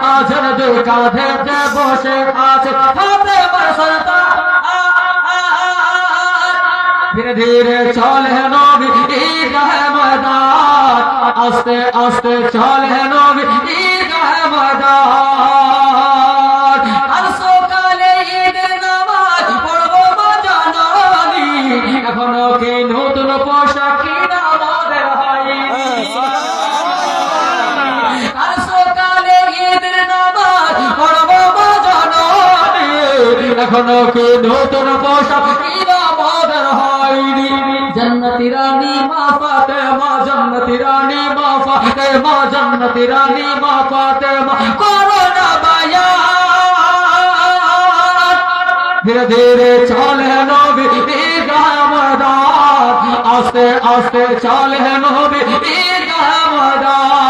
আছেন দুই কাঁধেতে বসে আছে ফাতেমার সরদার ধীরে ধীরে চলে নবী ঈদগাহে ময়দান আস্তে আস্তে চলে নবী ঈদগাহে ময়দান আর সকালে ঈদের নামাজ পড়বো মা জানানি এখনো কি নতুন পোশাক কিনা আমাদের হয়নি আর সকালে ঈদের নামাজ পড়বো মা জানানি এখনো কি নতুন পোশাক কিনা আমাদের হয়নি जन्नती रानी माँ फातिमा जन्नती रानी माँ फातिमा जन्नती रानी माँ फातिमा कोरोना बाया धीरे धीरे चले नबी ईदगाह मैदान आस्ते आस्ते चले नबी ईदगाह मैदान